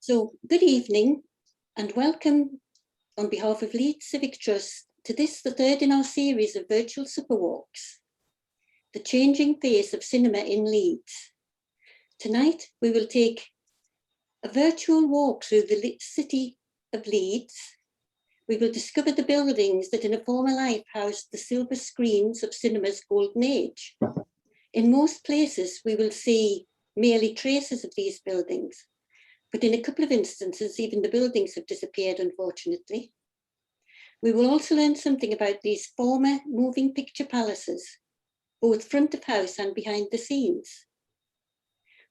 So, good evening and welcome on behalf of Leeds Civic Trust to this, the third in our series of virtual supper walks, the changing face of cinema in Leeds. Tonight, we will take a virtual walk through the city of Leeds. We will discover the buildings that in a former life housed the silver screens of cinema's golden age. In most places, we will see merely traces of these buildings, but in a couple of instances, even the buildings have disappeared, unfortunately. We will also learn something about these former moving picture palaces, both front of house and behind the scenes.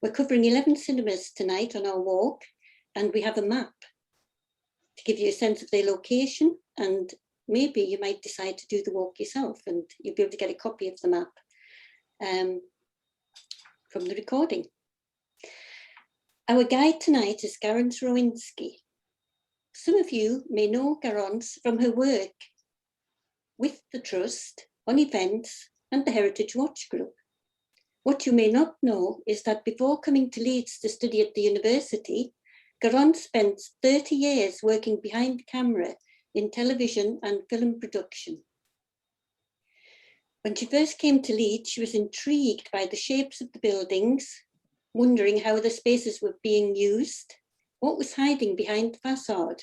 We're covering 11 cinemas tonight on our walk, and we have a map to give you a sense of their location, and maybe you might decide to do the walk yourself and you'll be able to get a copy of the map from the recording. Our guide tonight is Garance Rawinsky. Some of you may know Garance from her work with the Trust on events and the Heritage Watch Group. What you may not know is that before coming to Leeds to study at the university, Garance spent 30 years working behind the camera in television and film production. When she first came to Leeds, she was intrigued by the shapes of the buildings, wondering how the spaces were being used, what was hiding behind the facade.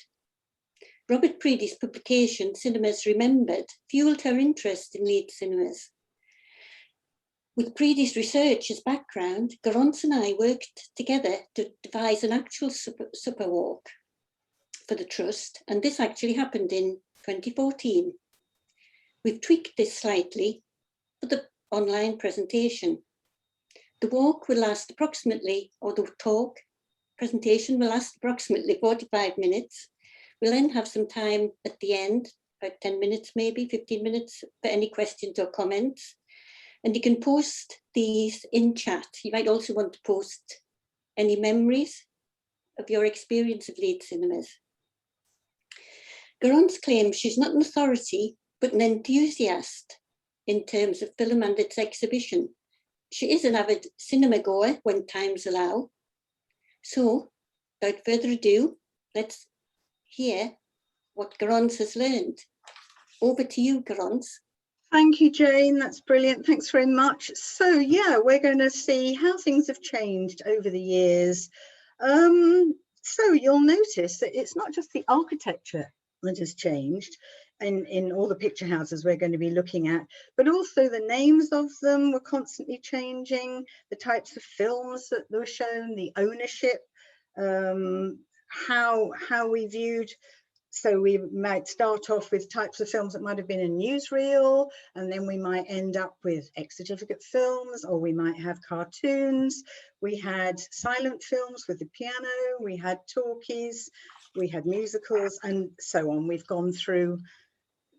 Robert Preedy's publication, Cinemas Remembered, fueled her interest in Leeds cinemas. With Preedy's research as background, Garance and I worked together to devise an actual supper walk for the Trust, and this actually happened in 2014. We've tweaked this slightly for the online presentation. The walk will last approximately, or the talk presentation will last approximately 45 minutes. We'll then have some time at the end, about 10 minutes, maybe 15 minutes for any questions or comments. And you can post these in chat. You might also want to post any memories of your experience of Leeds cinemas. Garance claims she's not an authority, but an enthusiast in terms of film and its exhibition. She is an avid cinema goer when times allow. So, without further ado, let's hear what Garance has learned. Over to you, Garance. Thank you, Jane. That's brilliant. Thanks very much. So, yeah, we're going to see how things have changed over the years. So you'll notice that it's not just the architecture that has changed in all the picture houses we're going to be looking at, but also the names of them were constantly changing, the types of films that were shown, the ownership, how we viewed. So we might start off with types of films that might have been a newsreel, and then we might end up with X-certificate films, or we might have cartoons. We had silent films with the piano, we had talkies, we had musicals, and so on. We've gone through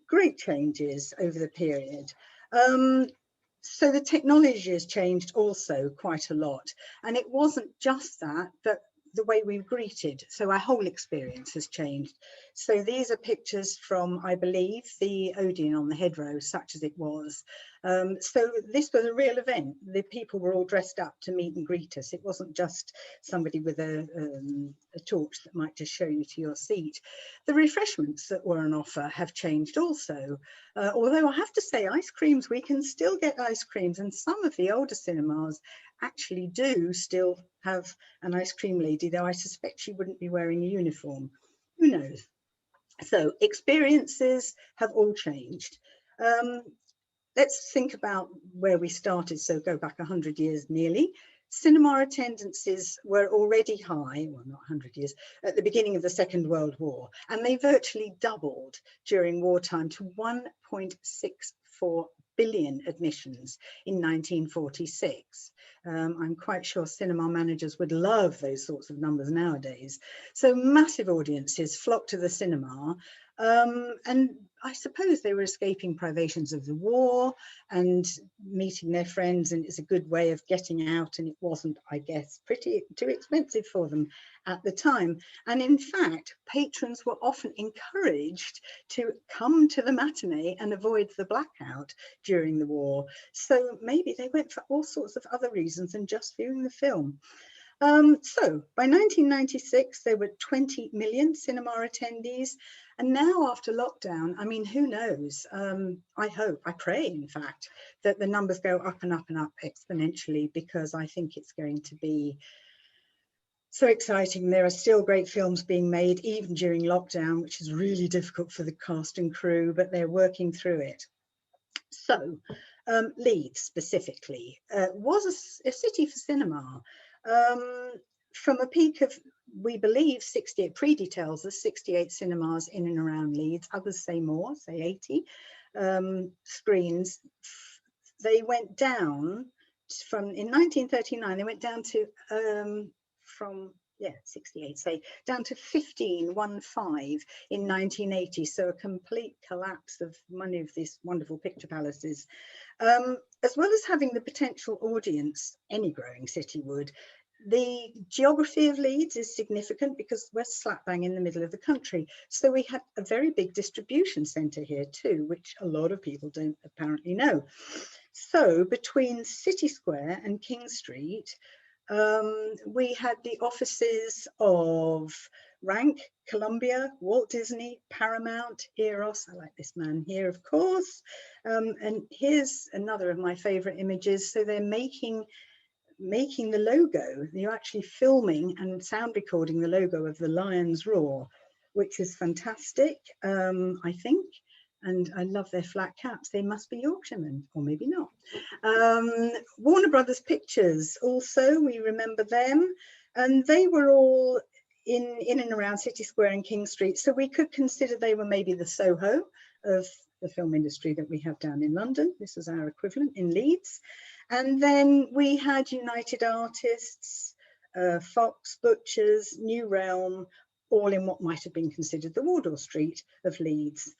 great changes over the period. So the technology has changed also quite a lot. And it wasn't just that, but the way we've greeted. So our whole experience has changed. So these are pictures from, I believe, the Odeon on the Hedgerow, such as it was. So this was a real event. The people were all dressed up to meet and greet us. It wasn't just somebody with a torch that might just show you to your seat. The refreshments that were on offer have changed also. Although I have to say, ice creams, we can still get ice creams, and some of the older cinemas actually do still have an ice cream lady, though I suspect she wouldn't be wearing a uniform. Who knows? So experiences have all changed. Let's think about where we started, so go back 100 years nearly. Cinema attendances were already high, well, not 100 years, at the beginning of the Second World War, and they virtually doubled during wartime to 1.64 billion admissions in 1946. I'm quite sure cinema managers would love those sorts of numbers nowadays. So massive audiences flocked to the cinema, and I suppose they were escaping privations of the war and meeting their friends, and it's a good way of getting out, and it wasn't, I guess, pretty too expensive for them at the time. And in fact, patrons were often encouraged to come to the matinee and avoid the blackout during the war. So maybe they went for all sorts of other reasons than just viewing the film. So by 1996, there were 20 million cinema attendees. And now after lockdown, I mean, who knows? I hope, I pray, in fact, that the numbers go up and up and up exponentially, because I think it's going to be so exciting. There are still great films being made, even during lockdown, which is really difficult for the cast and crew, but they're working through it. So Leeds specifically was a city for cinema. From a peak of, we believe, 68, Preedy tells us 68 cinemas in and around Leeds, others say more, say 80 screens. They went down from, in 1939, they went down to, from, yeah, 68, say, down to 15 in 1980. So a complete collapse of many of these wonderful picture palaces. As well as having the potential audience any growing city would, the geography of Leeds is significant because we're slap bang in the middle of the country. So we had a very big distribution centre here too, which a lot of people don't apparently know. So between City Square and King Street, we had the offices of Rank, Columbia, Walt Disney, Paramount, Eros. I like this man here, of course. And here's another of my favorite images. So they're making the logo. You're actually filming and sound recording the logo of the Lion's Roar, which is fantastic, I think. And I love their flat caps. They must be Yorkshiremen, or maybe not. Warner Brothers Pictures also, we remember them. And they were all in and around City Square and King Street. So we could consider they were maybe the Soho of the film industry that we have down in London. This is our equivalent in Leeds. And then we had United Artists, Fox, Butchers, New Realm, all in what might have been considered the Wardour Street of Leeds.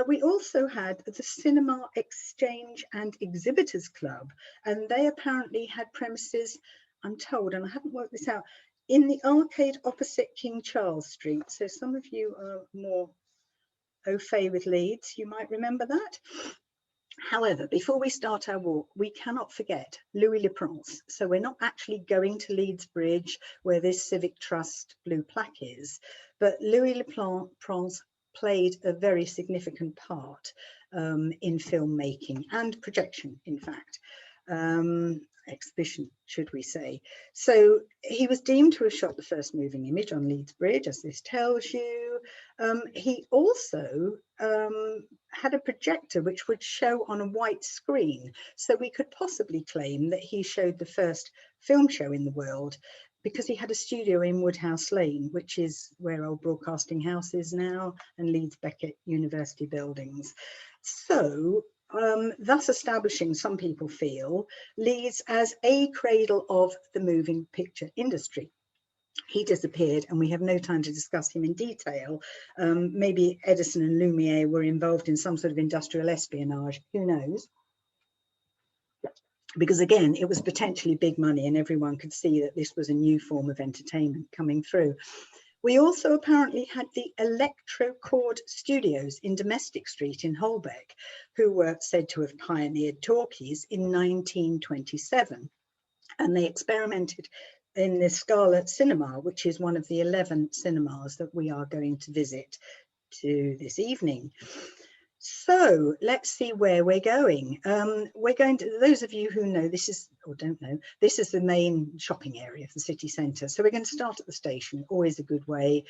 We also had the Cinema Exchange and Exhibitors Club, and they apparently had premises, I'm told, and I haven't worked this out, in the arcade opposite King Charles Street. So some of you are more au fait with Leeds, you might remember that. However, before we start our walk, we cannot forget Louis Le Prince. So we're not actually going to Leeds Bridge, where this Civic Trust blue plaque is, but Louis Le Prince played a very significant part in filmmaking and projection, in fact. Exhibition, should we say. So he was deemed to have shot the first moving image on Leeds Bridge, as this tells you. He also had a projector which would show on a white screen. So we could possibly claim that he showed the first film show in the world, because he had a studio in Woodhouse Lane, which is where Old Broadcasting House is now, and Leeds Beckett University buildings. So thus establishing, some people feel, Leeds as a cradle of the moving picture industry. He disappeared and we have no time to discuss him in detail. Maybe Edison and Lumiere were involved in some sort of industrial espionage, who knows? Because again, it was potentially big money and everyone could see that this was a new form of entertainment coming through. We also apparently had the Electrocord Studios in Domestic Street in Holbeck, who were said to have pioneered talkies in 1927. And they experimented in the Scarlet Cinema, which is one of the 11 cinemas that we are going to visit this evening. So let's see where we're going. We're going to, those of you who know, this is, or don't know, this is the main shopping area of the city centre. So we're going to start at the station, always a good way.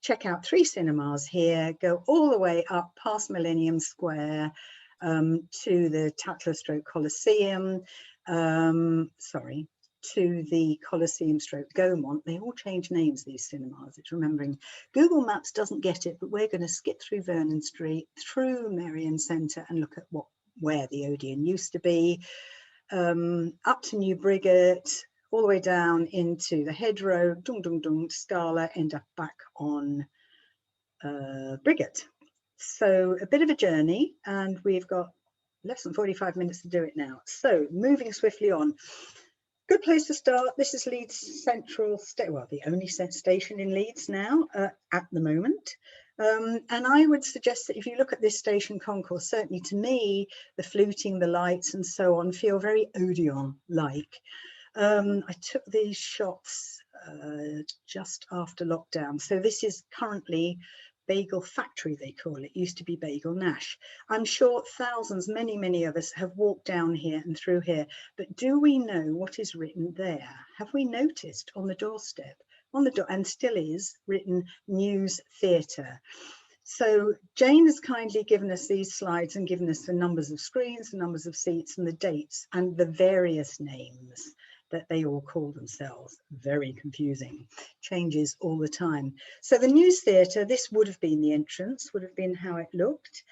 Check out 3 cinemas here, go all the way up past Millennium Square to the Tatler Stroke Coliseum, to the Coliseum Stroke Gaumont. They all change names, these cinemas. It's remembering. Google Maps doesn't get it, but we're going to skip through Vernon Street, through Merrion Centre, and look at where the Odeon used to be, up to New Briggate, all the way down into the Hedgerow, Scala, end up back on Briggate. So a bit of a journey, and we've got less than 45 minutes to do it now. So moving swiftly on. Good place to start. This is Leeds Central, well, the only station in Leeds now at the moment. And I would suggest that if you look at this station concourse, certainly to me, the fluting, the lights and so on feel very Odeon-like. I took these shots just after lockdown. So this is currently Bagel Factory, they call it. Used to be Bagel Nash. I'm sure thousands, many of us have walked down here and through here, but do we know what is written there? Have we noticed on the doorstep, on the door, and still is written News Theatre? So Jane has kindly given us these slides and given us the numbers of screens, the numbers of seats and the dates and the various names that they all call themselves. Very confusing, changes all the time. So the News Theatre, this would have been the entrance, would have been how it looked.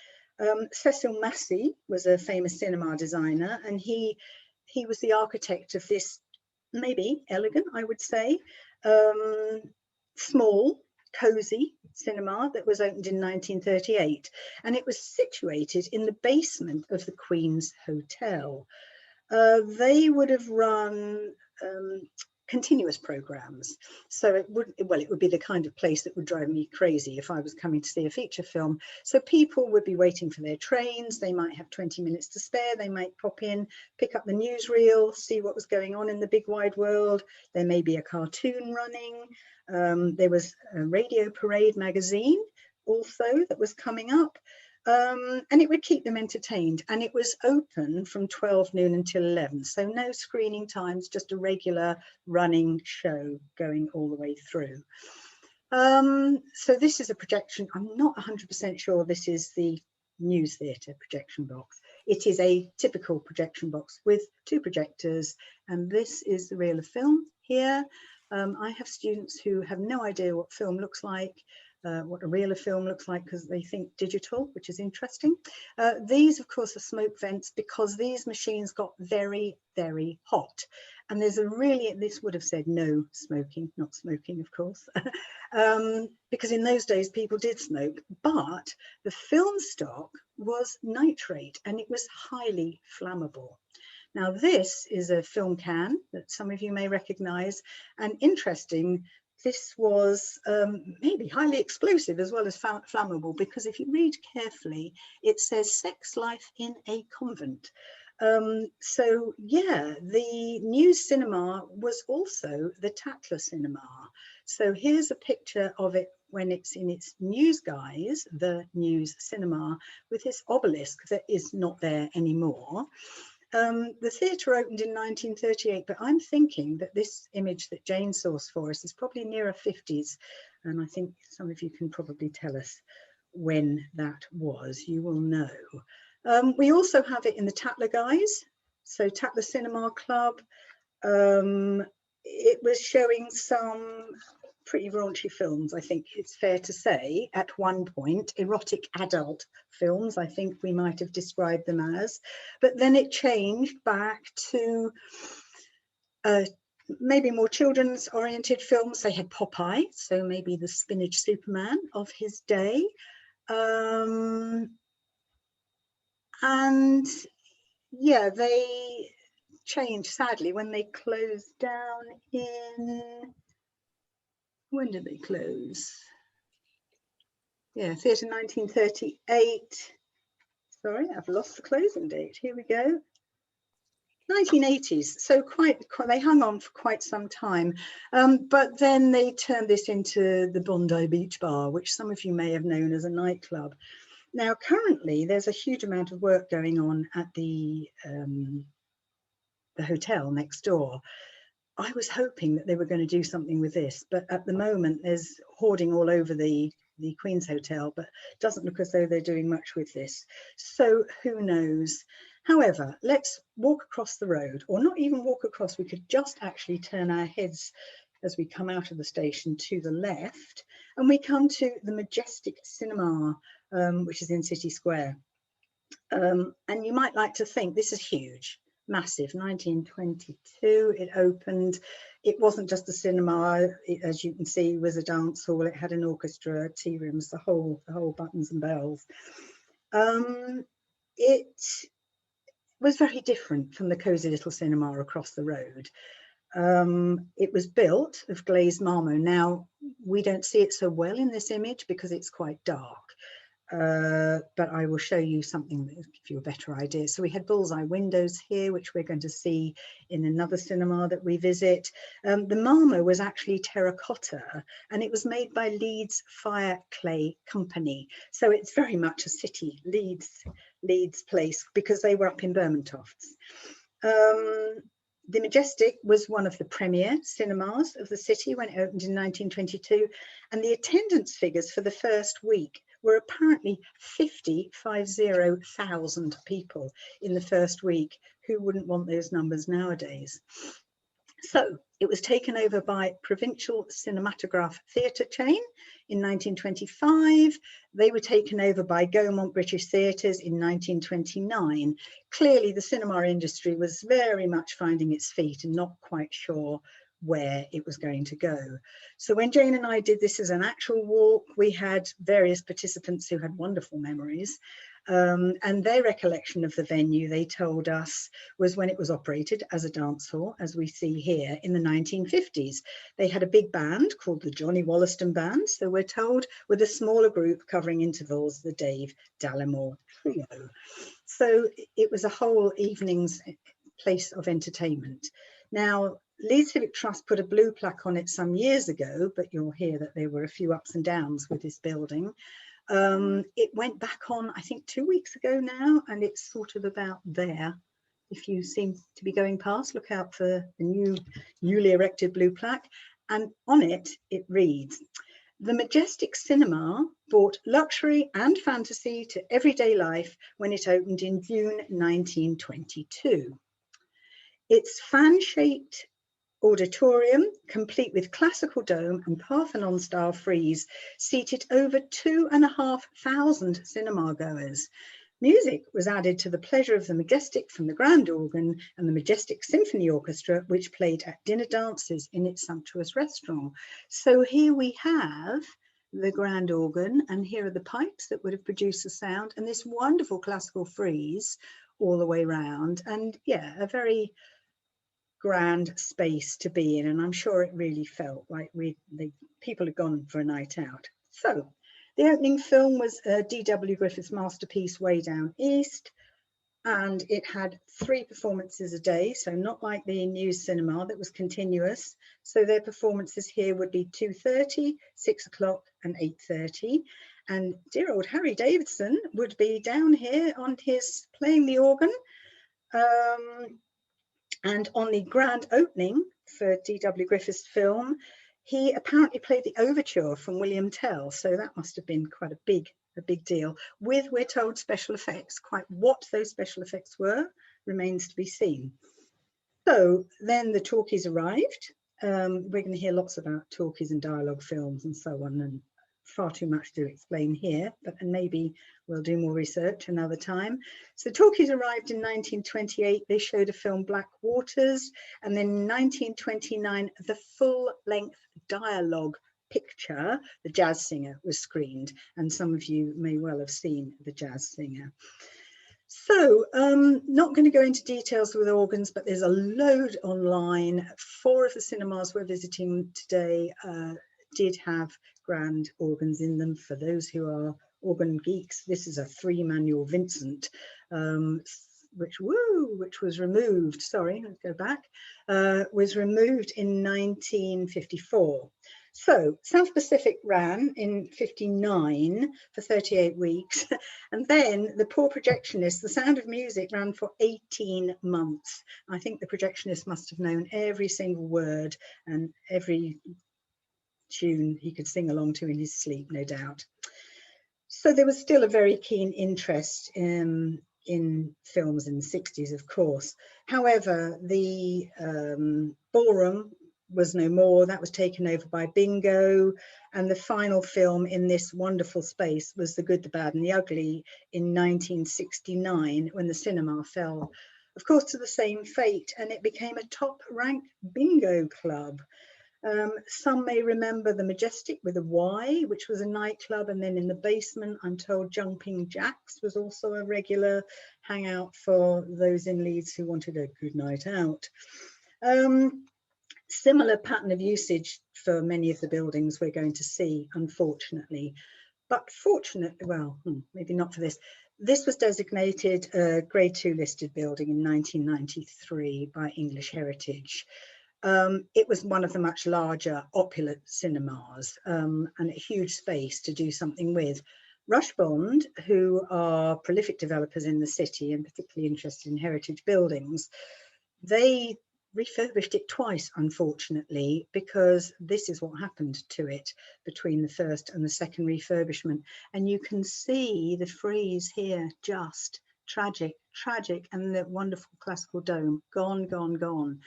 Cecil Massey was a famous cinema designer, and he was the architect of this, maybe elegant, I would say, small, cosy cinema that was opened in 1938, and it was situated in the basement of the Queen's Hotel. They would have run continuous programs, so it would be the kind of place that would drive me crazy if I was coming to see a feature film. So people would be waiting for their trains, they might have 20 minutes to spare, they might pop in, pick up the newsreel, see what was going on in the big wide world. There may be a cartoon running. There was a Radio Parade magazine also that was coming up. And it would keep them entertained, and it was open from 12 noon until 11, so no screening times, just a regular running show going all the way through. So this is a projection. I'm not 100% sure this is the News Theatre projection box. It is a typical projection box with two projectors, and this is the reel of film here. I have students who have no idea what film looks like, what a reel of film looks like, because they think digital, which is interesting. These, of course, are smoke vents because these machines got very, very hot. And there's a really, this would have said no smoking, not smoking, of course, because in those days people did smoke, but the film stock was nitrate and it was highly flammable. Now, this is a film can that some of you may recognize, and interesting, this was maybe highly explosive as well as flammable, because if you read carefully, it says sex life in a convent. So yeah, the News Cinema was also the Tatler Cinema. So here's a picture of it when it's in its news guise, the News Cinema, with this obelisk that is not there anymore. The theatre opened in 1938, but I'm thinking that this image that Jane sourced for us is probably nearer 50s, and I think some of you can probably tell us when that was. You will know. We also have it in the Tatler guise, so Tatler Cinema Club. It was showing some pretty raunchy films, I think it's fair to say, at one point, erotic adult films, I think we might have described them as, but then it changed back to maybe more children's oriented films. They had Popeye, so maybe the spinach Superman of his day. And yeah, they changed sadly when they closed down in, when did they close? Yeah, theatre 1938. Sorry, I've lost the closing date. Here we go. 1980s. So quite they hung on for quite some time. But then they turned this into the Bondi Beach Bar, which some of you may have known as a nightclub. Now, currently, there's a huge amount of work going on at the hotel next door. I was hoping that they were going to do something with this, but at the moment there's hoarding all over the Queen's Hotel, but it doesn't look as though they're doing much with this. So who knows? However, let's walk across the road, or not even walk across, we could just actually turn our heads as we come out of the station to the left, and we come to the Majestic Cinema, which is in City Square. And you might like to think this is huge. Massive. 1922 it opened. It wasn't just a cinema, as you can see, it was a dance hall. It had an orchestra, tea rooms, the whole buttons and bells. It was very different from the cosy little cinema across the road. It was built of glazed marble. Now we don't see it so well in this image because it's quite dark. but I will show you something that will give you a better idea. So we had bullseye windows here, which we're going to see in another cinema that we visit. The marmor was actually terracotta, and it was made by Leeds Fire Clay Company. So it's very much a city, Leeds place, because they were up in Bermontofts. The Majestic was one of the premier cinemas of the city when it opened in 1922, and the attendance figures for the first week were apparently 50,000 people in the first week. Who wouldn't want those numbers nowadays? So it was taken over by Provincial Cinematograph Theatre chain in 1925. They were taken over by Gaumont British Theatres in 1929. Clearly the cinema industry was very much finding its feet and not quite sure where it was going to go. So when Jane and I did this as an actual walk, we had various participants who had wonderful memories. And their recollection of the venue, they told us, was when it was operated as a dance hall, as we see here, in the 1950s. They had a big band called the Johnny Wollaston Band, so we're told, with a smaller group covering intervals, the Dave Dallimore Trio. So it was a whole evening's place of entertainment. Now, Leeds Civic Trust put a blue plaque on it some years ago, but you'll hear that there were a few ups and downs with this building. It went back on, I think, 2 weeks ago now, and it's sort of about there. If you seem to be going past, look out for the newly erected blue plaque. And on it, it reads, "The Majestic Cinema brought luxury and fantasy to everyday life when it opened in June 1922. Its fan-shaped auditorium, complete with classical dome and Parthenon-style frieze, seated over 2,500 cinema goers. Music was added to the pleasure of the Majestic from the grand organ and the Majestic Symphony Orchestra, which played at dinner dances in its sumptuous restaurant." So here we have the grand organ, and here are the pipes that would have produced the sound, and this wonderful classical frieze all the way round. And yeah, a very grand space to be in, and I'm sure it really felt like people had gone for a night out. So the opening film was D.W. Griffith's masterpiece Way Down East, and it had 3 performances a day, so not like the news cinema that was continuous. So their performances here would be 2:30, 6 o'clock and 8:30. And dear old Harry Davidson would be down here on his playing the organ. And on the grand opening for D.W. Griffith's film, he apparently played the overture from William Tell. So that must have been quite a big deal, with, we're told, special effects. Quite what those special effects were remains to be seen. So then the talkies arrived. We're going to hear lots about talkies and dialogue films and so on, and far too much to explain here, and maybe we'll do more research another time. So talkies arrived in 1928. They showed a film, Black Waters, and then in 1929 the full-length dialogue picture, The Jazz Singer, was screened, and some of you may well have seen The Jazz Singer. So not going to go into details with organs, but there's a load online. 4 of the cinemas we're visiting today did have grand organs in them. For those who are organ geeks, this is a 3-manual Vincent, which was removed, sorry, let's go back, was removed in 1954. So South Pacific ran in 59 for 38 weeks. And then the poor projectionist, The Sound of Music, ran for 18 months. I think the projectionist must have known every single word and every tune he could sing along to in his sleep, no doubt. So there was still a very keen interest in films in the 60s, of course. However, the ballroom was no more. That was taken over by Bingo, and the final film in this wonderful space was The Good, the Bad and the Ugly in 1969, when the cinema fell, of course, to the same fate, and it became a top-ranked bingo club. Some may remember the Majestic with a Y, which was a nightclub, and then in the basement, I'm told, Jumping Jacks was also a regular hangout for those in Leeds who wanted a good night out. Similar pattern of usage for many of the buildings we're going to see, unfortunately. but fortunately, well, maybe not for this. This was designated a Grade 2 listed building in 1993 by English Heritage. It was one of the much larger opulent cinemas, and a huge space to do something with. Rush Bond, who are prolific developers in the city and particularly interested in heritage buildings, they refurbished it twice, unfortunately, because this is what happened to it between the first and the second refurbishment. And you can see the frieze here, just tragic, and the wonderful classical dome, gone, gone, gone.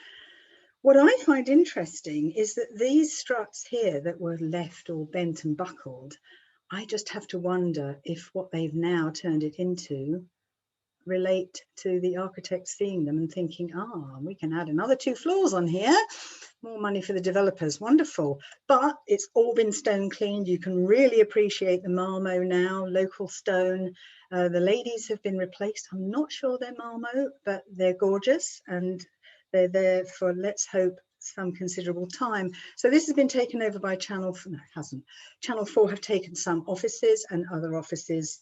What I find interesting is that these struts here that were left all bent and buckled, I just have to wonder if what they've now turned it into relate to the architect seeing them and thinking, we can add another 2 floors on here, more money for the developers, wonderful. But it's all been stone cleaned. You can really appreciate the marmo now, local stone. The ladies have been replaced. I'm not sure they're marmo, but they're gorgeous, and they're there for, let's hope, some considerable time. So this has been taken over by Channel 4. No, it hasn't. Channel 4 have taken some offices, and other offices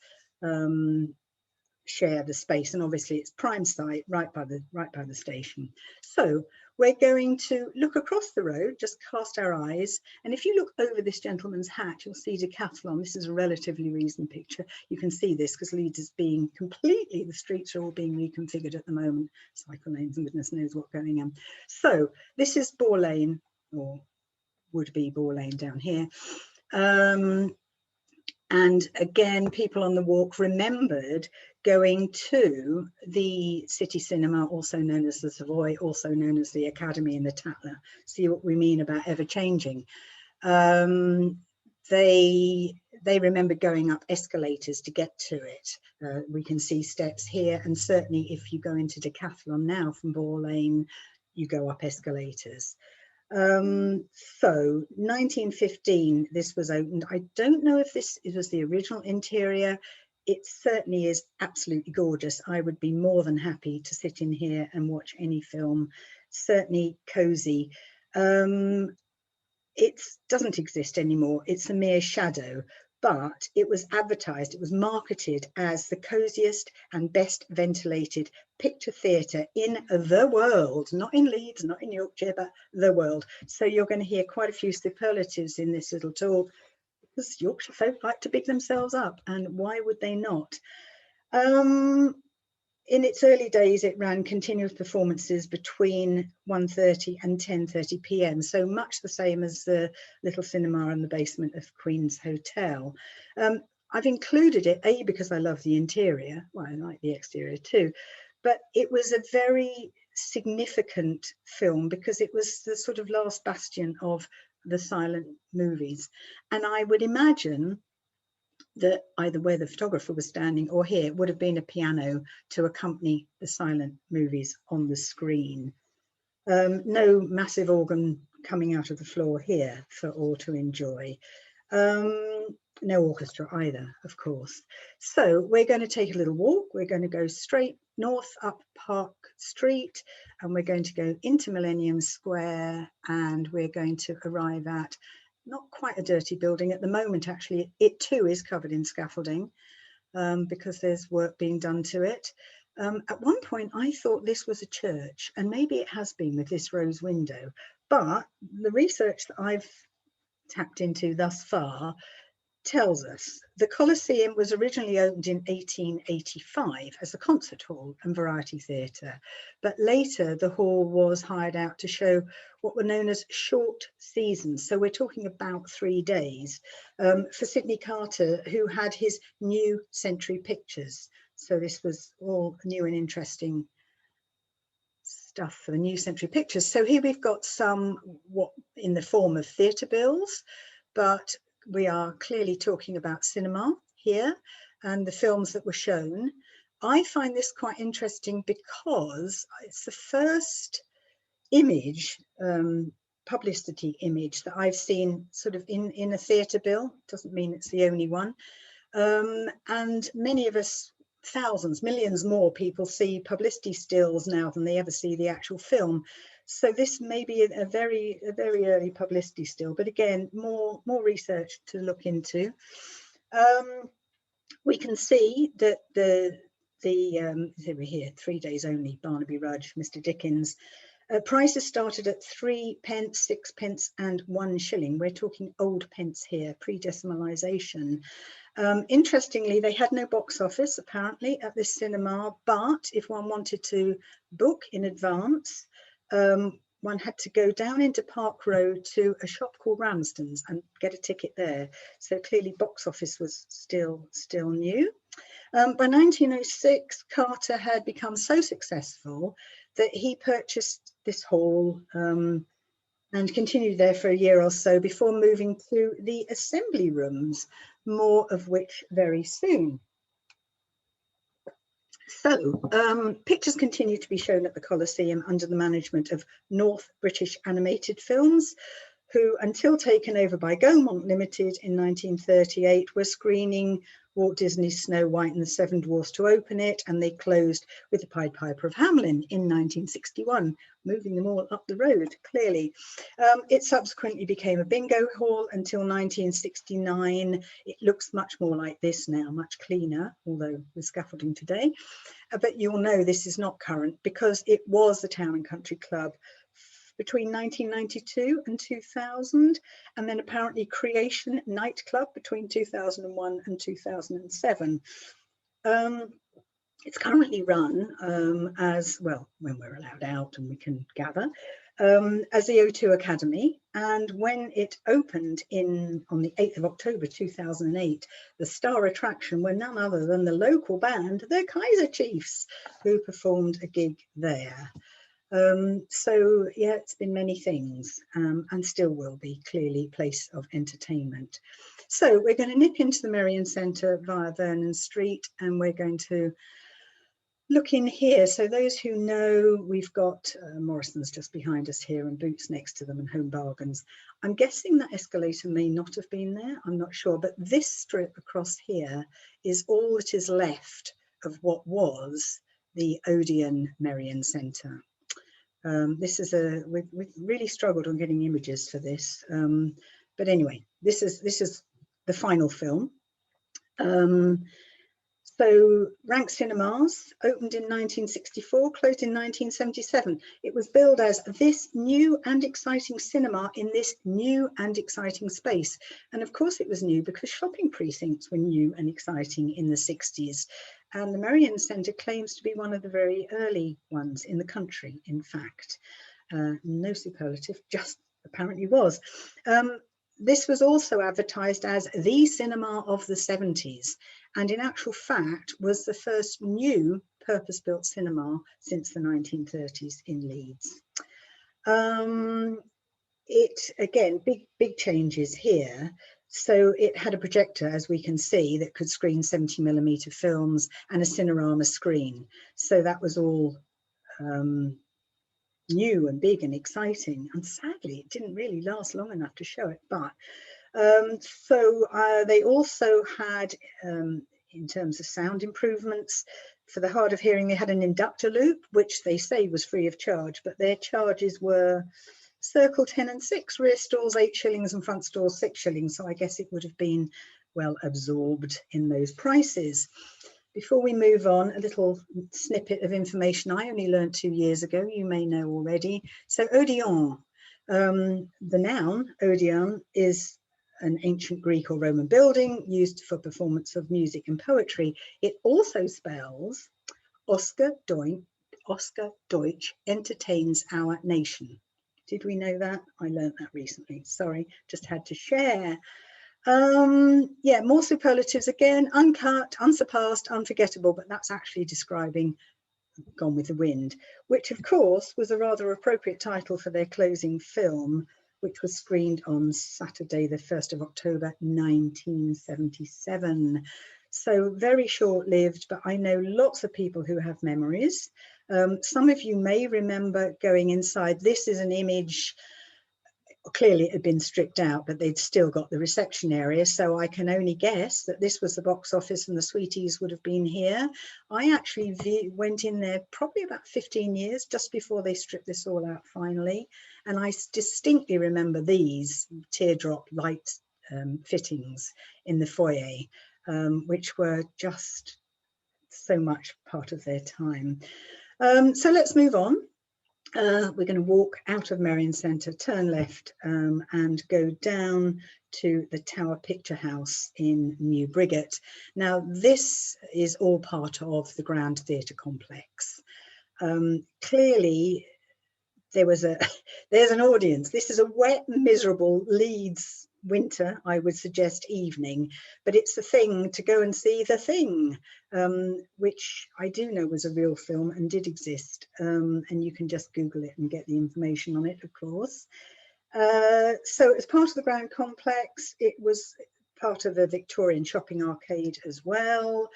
share the space, and obviously it's prime site right by the station. So we're going to look across the road, just cast our eyes, and if you look over this gentleman's hat, you'll see Decathlon. This is a relatively recent picture. You can see this because Leeds is being completely, the streets are all being reconfigured at the moment, cycle lanes and goodness knows what going on. So this is Boar Lane, or would be Boar Lane down here. And again, people on the walk remembered going to the City Cinema, also known as the Savoy, also known as the Academy and the Tatler. See what we mean about ever changing. They remember going up escalators to get to it. We can see steps here, and certainly if you go into Decathlon now from Boar Lane, you go up escalators. So 1915, this was opened. I don't know if this was the original interior. It certainly is absolutely gorgeous. I would be more than happy to sit in here and watch any film, certainly cozy. It doesn't exist anymore. It's a mere shadow, but it was advertised, it was marketed as the coziest and best ventilated picture theatre in the world, not in Leeds, not in Yorkshire, but the world. So you're going to hear quite a few superlatives in this little talk, because Yorkshire folk like to big themselves up, and why would they not? In its early days, it ran continuous performances between 1:30 and 10:30 p.m. So much the same as the little cinema in the basement of Queen's Hotel. I've included it, A, because I love the interior. Well, I like the exterior too. But it was a very significant film because it was the sort of last bastion of the silent movies. And I would imagine that either where the photographer was standing or here would have been a piano to accompany the silent movies on the screen. No massive organ coming out of the floor here for all to enjoy. No orchestra either, of course. So we're going to take a little walk. We're going to go straight north up Park Street, and we're going to go into Millennium Square, and we're going to arrive at not quite a dirty building at the moment. Actually, it too is covered in scaffolding because there's work being done to it. At one point, I thought this was a church, and maybe it has been with this rose window, but the research that I've tapped into thus far tells us the Colosseum was originally opened in 1885 as a concert hall and variety theatre, but later the hall was hired out to show what were known as short seasons. So we're talking about 3 days for Sidney Carter, who had his New Century Pictures. So this was all new and interesting stuff for the New Century Pictures. So here we've got some what in the form of theatre bills, but we are clearly talking about cinema here and the films that were shown. I find this quite interesting because it's the first image, publicity image that I've seen sort of in a theatre bill. Doesn't mean it's the only one. And many of us, thousands, millions more people see publicity stills now than they ever see the actual film. So this may be a very early publicity still, but again, more research to look into. We can see that here we're here, 3 days only, Barnaby Rudge, Mr. Dickens. Prices started at 3 pence, 6 pence and 1 shilling. We're talking old pence here, pre-decimalisation. Interestingly, they had no box office apparently at this cinema, but if one wanted to book in advance, one had to go down into Park Road to a shop called Ramsden's and get a ticket there. So clearly box office was still new. By 1906, Carter had become so successful that he purchased this hall and continued there for a year or so before moving to the assembly rooms, more of which very soon. So pictures continue to be shown at the Coliseum under the management of North British Animated Films, who, until taken over by Gaumont Limited in 1938, were screening Walt Disney's Snow White and the Seven Dwarfs to open it, and they closed with The Pied Piper of Hamelin in 1961, moving them all up the road, clearly. It subsequently became a bingo hall until 1969. It looks much more like this now, much cleaner, although with scaffolding today. But you'll know this is not current because it was the Town and Country Club between 1992 and 2000, and then apparently Creation nightclub between 2001 and 2007. It's currently run as, well, when we're allowed out and we can gather, as the O2 Academy. And when it opened on the 8th of October 2008, the star attraction were none other than the local band, the Kaiser Chiefs, who performed a gig there. So yeah, it's been many things and still will be, clearly, place of entertainment. So we're going to nip into the Merrion Centre via Vernon Street, and we're going to look in here. So those who know, we've got Morrison's just behind us here and Boots next to them and Home Bargains. I'm guessing that escalator may not have been there, I'm not sure, but this strip across here is all that is left of what was the Odeon Merrion Centre. This is we've really struggled on getting images for this, but anyway, this is the final film. So Rank Cinemas opened in 1964, closed in 1977. It was billed as this new and exciting cinema in this new and exciting space. And of course it was new because shopping precincts were new and exciting in the 60s. And the Merrion Centre claims to be one of the very early ones in the country, in fact. No superlative, just apparently was. This was also advertised as the cinema of the 70s, and in actual fact was the first new purpose-built cinema since the 1930s in Leeds. Again, big changes here. So it had a projector, as we can see, that could screen 70mm films and a Cinerama screen. So that was all new and big and exciting. And sadly, it didn't really last long enough to show it. But they also had, in terms of sound improvements, for the hard of hearing, they had an inductor loop, which they say was free of charge, but their charges were circle 10 and 6, rear stalls 8 shillings and front stalls 6 shillings. So I guess it would have been well absorbed in those prices. Before we move on, a little snippet of information I only learned 2 years ago, you may know already. So Odeon, the noun Odeon is an ancient Greek or Roman building used for performance of music and poetry. It also spells Oscar Deutsch entertains our nation. Did we know that? I learned that recently. Sorry, just had to share. Yeah, more superlatives again: uncut, unsurpassed, unforgettable, but that's actually describing Gone with the Wind, which of course was a rather appropriate title for their closing film, which was screened on Saturday, the 1st of October, 1977. So very short-lived, but I know lots of people who have memories. Some of you may remember going inside. This is an image. Clearly it had been stripped out, but they'd still got the reception area. So I can only guess that this was the box office and the sweeties would have been here. I actually went in there probably about 15 years just before they stripped this all out finally. And I distinctly remember these teardrop light fittings in the foyer, which were just so much part of their time. So let's move on. We're going to walk out of Merrion Centre, turn left, and go down to the Tower Picture House in New Briggate. Now, this is all part of the Grand Theatre complex. Clearly, there's an audience. This is a wet, miserable Leeds winter, I would suggest evening, but it's the thing to go and see The Thing, which I do know was a real film and did exist, and you can just Google it and get the information on it, of course. So as part of the Grand Complex, it was part of the Victorian shopping arcade as well.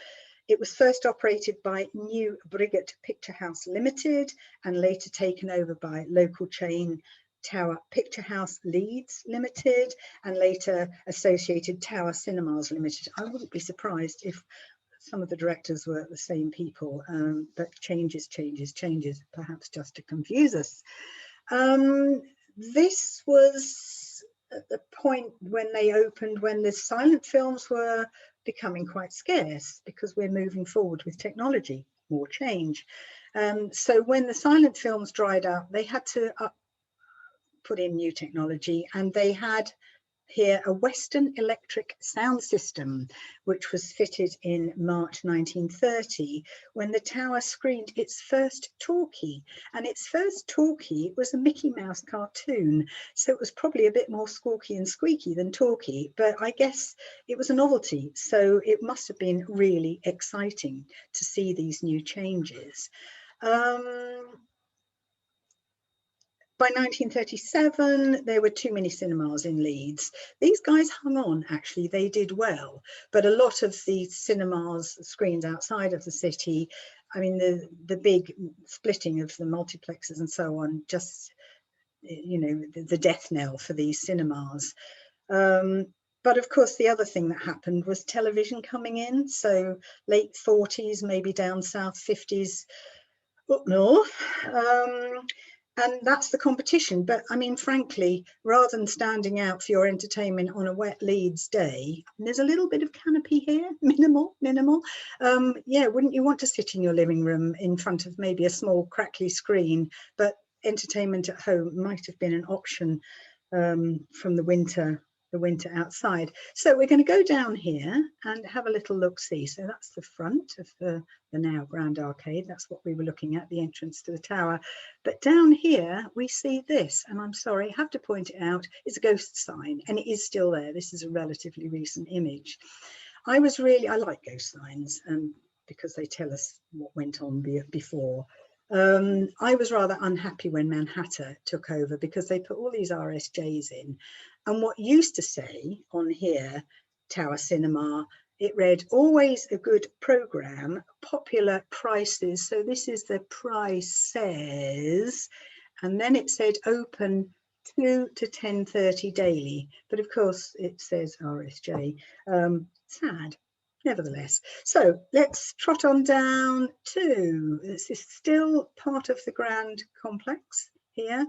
It was first operated by New Briggate Picture House Limited and later taken over by local chain Tower Picture House Leeds Limited and later associated Tower Cinemas Limited. I wouldn't be surprised if some of the directors were the same people, but changes, perhaps just to confuse us. This was at the point when they opened, when the silent films were becoming quite scarce because we're moving forward with technology, more change. So when the silent films dried up, they had to put in new technology, and they had here a Western electric sound system, which was fitted in March 1930 when the Tower screened its first talkie. And its first talkie was a Mickey Mouse cartoon, so it was probably a bit more squawky and squeaky than talkie, but I guess it was a novelty, so it must have been really exciting to see these new changes. By 1937, there were too many cinemas in Leeds. These guys hung on, actually, they did well, but a lot of the cinemas screens outside of the city, I mean, the big splitting of the multiplexes and so on, just, you know, the death knell for these cinemas. But of course, the other thing that happened was television coming in. So late 40s, maybe down south, 50s, up north. And that's the competition. But I mean, frankly, rather than standing out for your entertainment on a wet Leeds day, there's a little bit of canopy here, minimal. Yeah, wouldn't you want to sit in your living room in front of maybe a small crackly screen, but entertainment at home might have been an option from the winter outside. So we're going to go down here and have a little look-see. So that's the front of the now Grand Arcade. That's what we were looking at, the entrance to the tower. But down here we see this, and I'm sorry, I have to point it out, it's a ghost sign, and it is still there. This is a relatively recent image. I like ghost signs because they tell us what went on before. I was rather unhappy when Manhattan took over because they put all these RSJs in, and what used to say on here, Tower Cinema, it read, always a good programme, popular prices. So this is the prices, and then it said open 2 to 10:30 daily, but of course it says RSJ. Sad. Nevertheless, so let's trot on down to, this is still part of the Grand Complex here.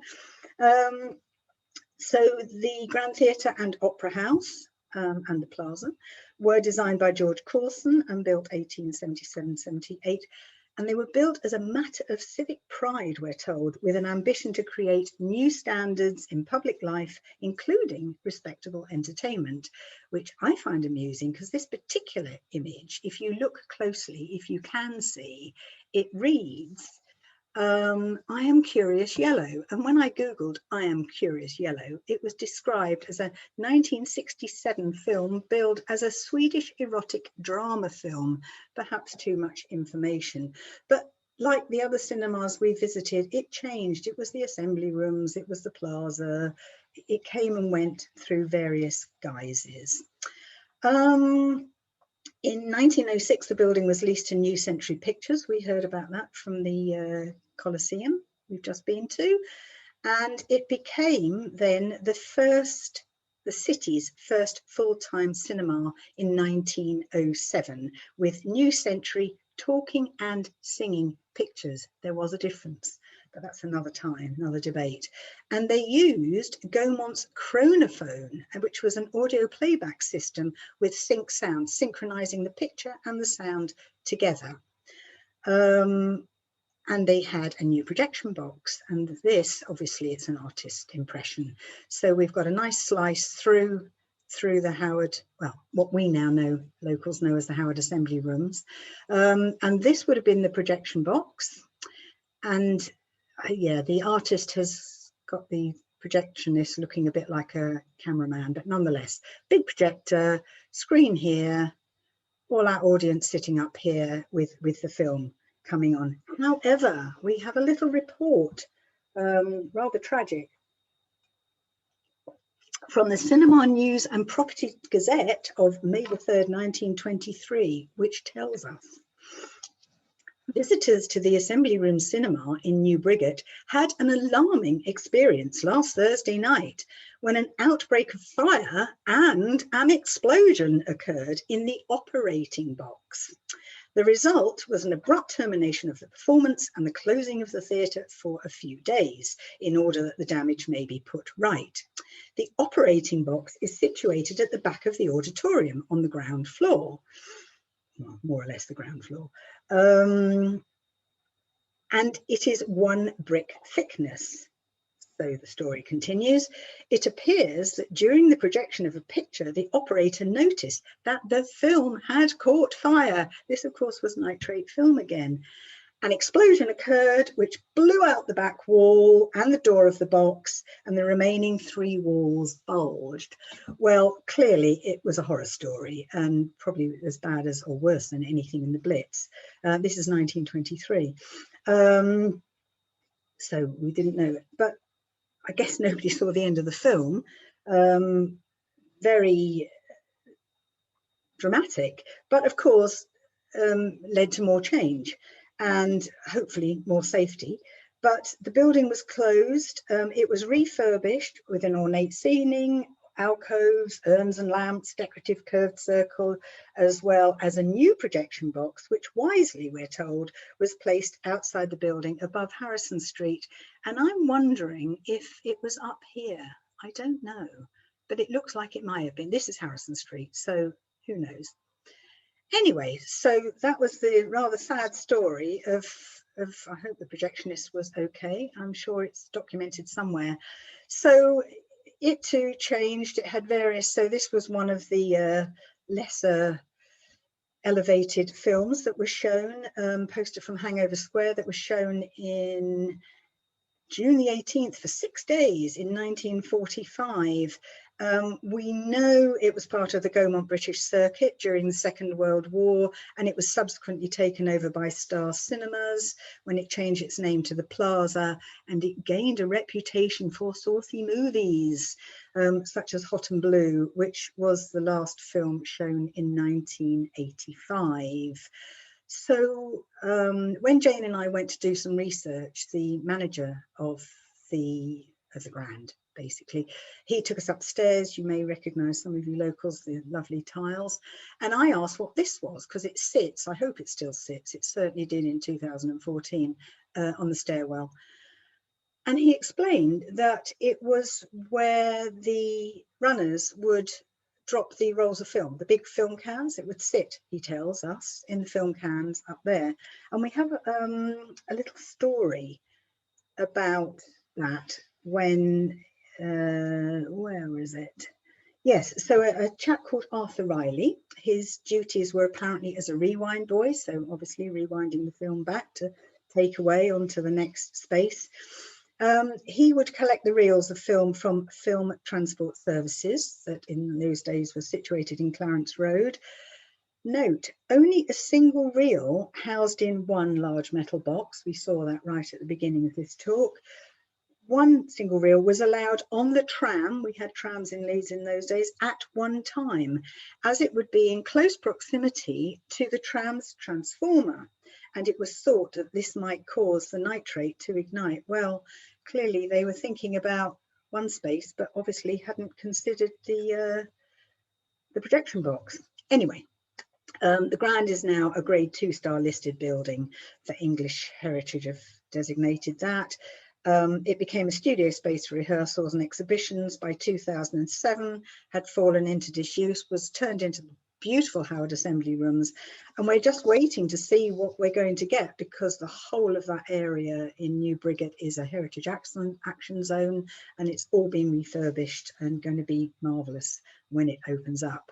So the Grand Theatre and Opera House and the Plaza were designed by George Corson and built 1877-78. And they were built as a matter of civic pride, we're told, with an ambition to create new standards in public life, including respectable entertainment, which I find amusing because this particular image, if you look closely, if you can see, it reads, I Am Curious Yellow. And when I Googled I Am Curious Yellow, it was described as a 1967 film billed as a Swedish erotic drama film. Perhaps too much information. But like the other cinemas we visited, it changed. It was the assembly rooms, it was the plaza. It came and went through various guises. In 1906, the building was leased to New Century Pictures. We heard about that from the Coliseum we've just been to. And it became then the city's first full-time cinema in 1907 with New Century Talking and Singing Pictures. There was a difference. but that's another time, another debate. And they used Gaumond's chronophone, which was an audio playback system with sync sound, synchronizing the picture and the sound together. And they had a new projection box, and this, obviously, it's an artist impression. So we've got a nice slice through the Howard, well, what we now know, locals know as the Howard Assembly Rooms. And this would have been the projection box. And yeah, the artist has got the projectionist looking a bit like a cameraman, but nonetheless, big projector, screen here, all our audience sitting up here with the film coming on. However, we have a little report, rather tragic, from the Cinema News and Property Gazette of May the 3rd, 1923, which tells us visitors to the Assembly Room Cinema in New Briggate had an alarming experience last Thursday night when an outbreak of fire and an explosion occurred in the operating box. The result was an abrupt termination of the performance and the closing of the theatre for a few days in order that the damage may be put right. The operating box is situated at the back of the auditorium on the ground floor, well, more or less the ground floor, and it is 1 brick thickness. So the story continues. It appears that during the projection of a picture, the operator noticed that the film had caught fire. This, of course, was nitrate film again. An explosion occurred, which blew out the back wall and the door of the box, and the remaining 3 walls bulged. Well, clearly it was a horror story, and probably as bad as or worse than anything in the Blitz. This is 1923. So we didn't know it, but I guess nobody saw the end of the film. Very dramatic, but of course led to more change and hopefully more safety. But the building was closed. It was refurbished with an ornate ceiling, alcoves, urns and lamps, decorative curved circle, as well as a new projection box, which wisely, we're told, was placed outside the building above Harrison Street. And I'm wondering if it was up here. I don't know, but it looks like it might have been. This is Harrison Street, so who knows? Anyway, so that was the rather sad story of I hope the projectionist was okay. I'm sure it's documented somewhere. So it too changed. It had various, so this was one of the lesser elevated films that was shown, poster from Hangover Square that was shown in June the 18th for 6 days in 1945. We know it was part of the Gaumont British Circuit during the Second World War, and it was subsequently taken over by Star Cinemas when it changed its name to the Plaza, and it gained a reputation for saucy movies, such as Hot and Blue, which was the last film shown in 1985. So when Jane and I went to do some research, the manager of the Grand, basically, he took us upstairs. You may recognise, some of you locals, the lovely tiles. And I asked what this was, because it sits, I hope it still sits, it certainly did in 2014, on the stairwell. And he explained that it was where the runners would drop the rolls of film, the big film cans. It would sit, he tells us, in the film cans up there. And we have a little story about that when, where is it? Yes, so a chap called Arthur Riley, his duties were apparently as a rewind boy, so obviously rewinding the film back to take away onto the next space. He would collect the reels of film from Film Transport Services that in those days was situated in Clarence Road. Note, only a single reel housed in one large metal box. We saw that right at the beginning of this talk. One single reel was allowed on the tram. We had trams in Leeds in those days at one time, as it would be in close proximity to the tram's transformer. And it was thought that this might cause the nitrate to ignite. Well, clearly they were thinking about one space, but obviously hadn't considered the projection box. Anyway, the Grand is now a Grade 2 star listed building for English Heritage of designated that. It became a studio space for rehearsals and exhibitions. By 2007, had fallen into disuse, was turned into beautiful Howard Assembly rooms, and we're just waiting to see what we're going to get, because the whole of that area in New Briggate is a heritage action zone, and it's all been refurbished and going to be marvellous when it opens up.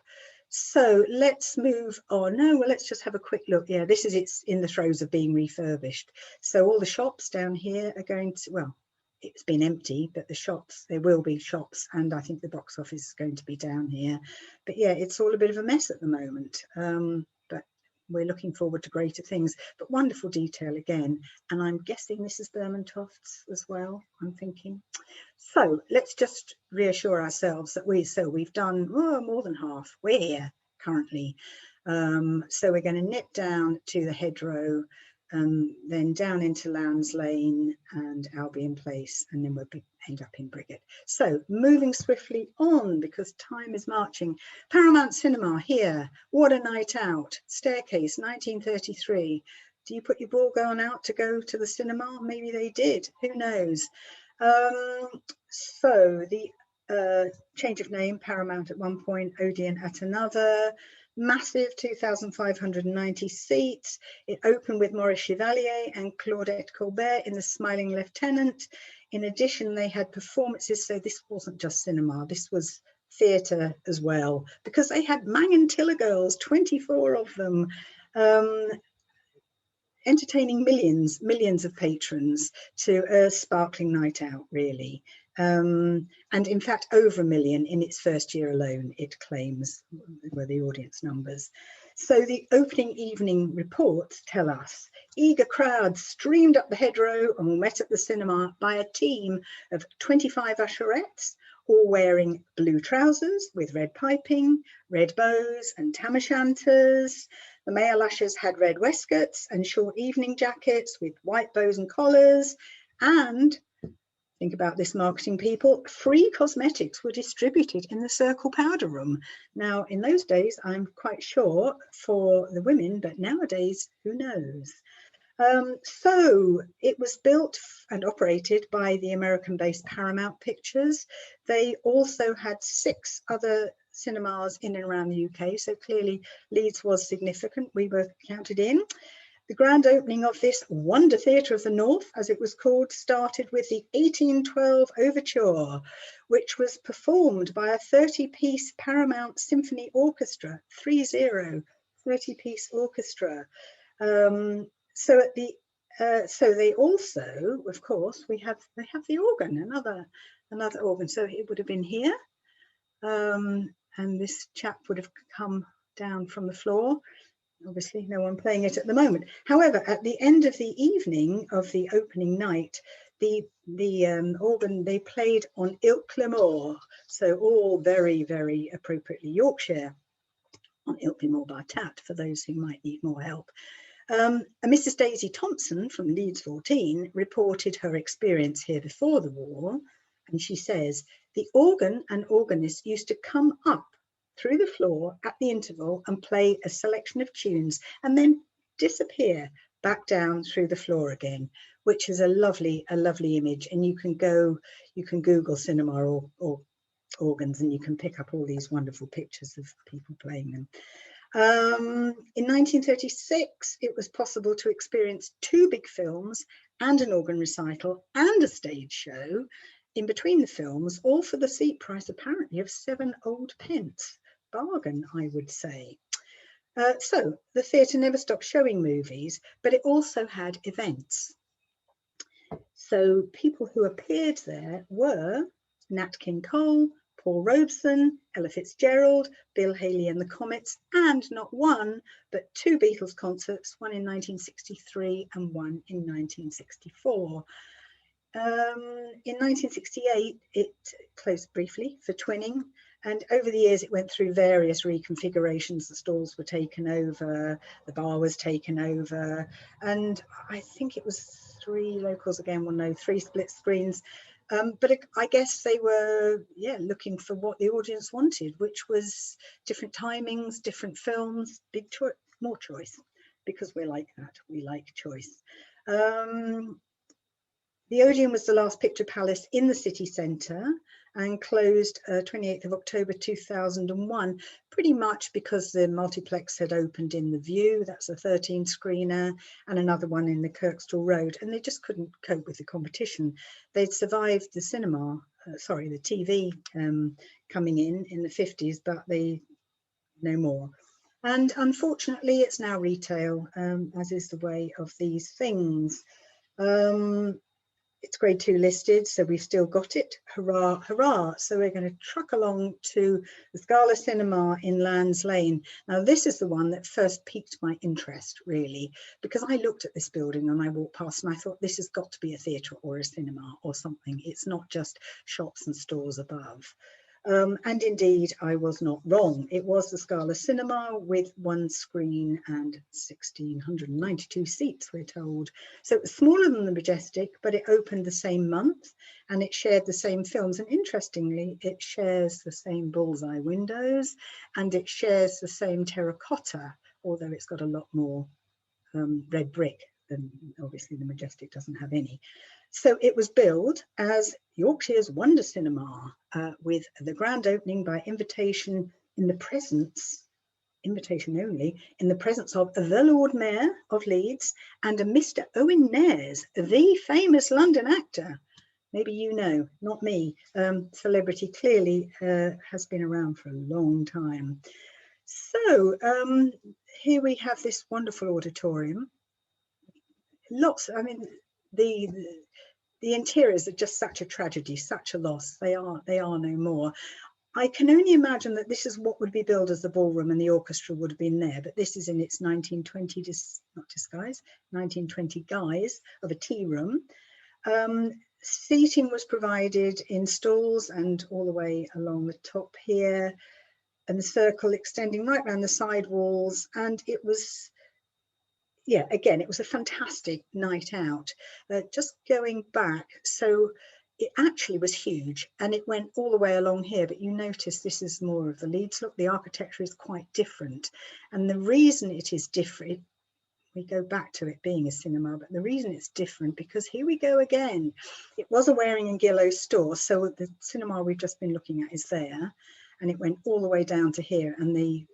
So let's move on. No, well, let's just have a quick look. Yeah, this is, it's in the throes of being refurbished. So all the shops down here are going to, well, it's been empty, but the shops, there will be shops, and I think the box office is going to be down here. But yeah, it's all a bit of a mess at the moment, but we're looking forward to greater things. But wonderful detail again, and I'm guessing this is Bermontofts as well, I'm thinking. So let's just reassure ourselves that we've done more than half. We're here currently. So we're going to nip down to the hedgerow, then down into Lowndes Lane and Albion Place, and then we'll end up in Briggate. So moving swiftly on, because time is marching. Paramount Cinema here. What a night out. Staircase, 1933. Do you put your ball going out to go to the cinema? Maybe they did. Who knows? So the change of name, Paramount at one point, Odeon at another. Massive, 2,590 seats. It opened with Maurice Chevalier and Claudette Colbert in The Smiling Lieutenant. In addition, they had performances, so this wasn't just cinema, this was theatre as well, because they had Mang and Tiller girls, 24 of them, entertaining millions of patrons to a sparkling night out, really. And in fact, over 1 million in its first year alone, it claims, were the audience numbers. So the opening evening reports tell us eager crowds streamed up the hedgerow and were met at the cinema by a team of 25 usherettes, all wearing blue trousers with red piping, red bows and tam o' shanters. The male ushers had red waistcoats and short evening jackets with white bows and collars. And think about this, marketing people, free cosmetics were distributed in the Circle powder room. Now, in those days, I'm quite sure for the women, but nowadays, who knows? So it was built and operated by the American-based Paramount Pictures. They also had 6 other cinemas in and around the UK, so clearly Leeds was significant. We were counted in. The grand opening of this Wonder Theatre of the North, as it was called, started with the 1812 Overture, which was performed by a 30-piece Paramount Symphony Orchestra, 30-piece orchestra. So at the so they also, of course, they have the organ, another organ. So it would have been here, and this chap would have come down from the floor. Obviously, no one playing it at the moment. However, at the end of the evening of the opening night, the organ they played on Ilkley Moor, so all very, very appropriately Yorkshire, on Ilkley Moor by Tat, for those who might need more help. And Mrs. Daisy Thompson from Leeds 14 reported her experience here before the war, and she says, the organ and organist used to come up through the floor at the interval and play a selection of tunes and then disappear back down through the floor again, which is a lovely image. And you can Google cinema or organs and you can pick up all these wonderful pictures of people playing them. In 1936, it was possible to experience 2 big films and an organ recital and a stage show in between the films, all for the seat price apparently of 7 old pence. Bargain, I would say. So the theatre never stopped showing movies, but it also had events. So people who appeared there were Nat King Cole, Paul Robeson, Ella Fitzgerald, Bill Haley and the Comets, and not one, but 2 Beatles concerts, one in 1963 and one in 1964. In 1968, it closed briefly for twinning, and over the years it went through various reconfigurations. The stalls were taken over, the bar was taken over, and I think it was 3 locals again, well no, 3 split screens. But I guess they were, looking for what the audience wanted, which was different timings, different films, more choice, because we're like that, we like choice. The Odeon was the last picture palace in the city centre and closed 28th of October 2001, pretty much because the multiplex had opened in the View, that's a 13 screener, and another one in the Kirkstall Road, and they just couldn't cope with the competition. They'd survived the cinema, the TV coming in the 50s, but they no more. And unfortunately, it's now retail, as is the way of these things. It's grade 2 listed, so we've still got it. Hurrah, hurrah. So we're going to truck along to the Scala Cinema in Lands Lane. Now, this is the one that first piqued my interest, really, because I looked at this building and I walked past and I thought, this has got to be a theatre or a cinema or something. It's not just shops and stores above. And indeed, I was not wrong. It was the Scala Cinema with 1 screen and 1,692 seats, we're told. So it was smaller than the Majestic, but it opened the same month and it shared the same films. And interestingly, it shares the same bullseye windows and it shares the same terracotta, although it's got a lot more red brick than obviously the Majestic doesn't have any. So it was billed as Yorkshire's Wonder Cinema, with the grand opening by invitation in the presence, invitation only, in the presence of the Lord Mayor of Leeds and a Mr. Owen Nares, the famous London actor. Maybe you know, not me. Celebrity clearly has been around for a long time. So here we have this wonderful auditorium. Lots, I mean, the interiors are just such a tragedy, such a loss. They are no more. I can only imagine that this is what would be billed as the ballroom and the orchestra would have been there, but this is in its 1920 guise of a tea room. Seating was provided in stalls and all the way along the top here, and the circle extending right around the side walls, and it was, yeah, again, it was a fantastic night out. Just going back, so it actually was huge and it went all the way along here, but you notice this is more of the Leeds look. The architecture is quite different. And the reason it is different, we go back to it being a cinema, but the reason it's different, because here we go again. It was a Waring and Gillow store, so the cinema we've just been looking at is there, and it went all the way down to here, and the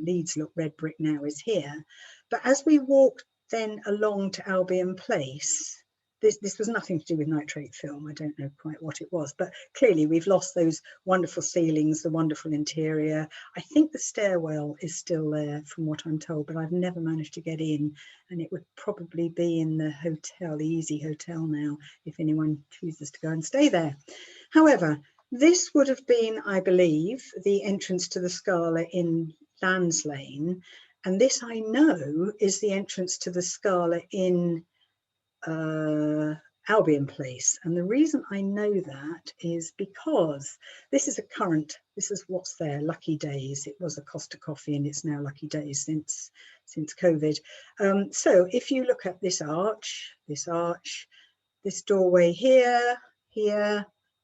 Leeds look red brick now is here. But as we walked then along to Albion Place, this was nothing to do with nitrate film. I don't know quite what it was, but clearly we've lost those wonderful ceilings, the wonderful interior. I think the stairwell is still there from what I'm told, but I've never managed to get in, and it would probably be in the hotel, the Easy Hotel now, if anyone chooses to go and stay there. However, this would have been, I believe, the entrance to the Scala in Lands Lane, and this I know is the entrance to the Scala in Albion Place. And the reason I know that is because this is what's there, Lucky Days. It was a Costa Coffee and it's now Lucky Days since COVID. So if you look at this arch, this doorway here,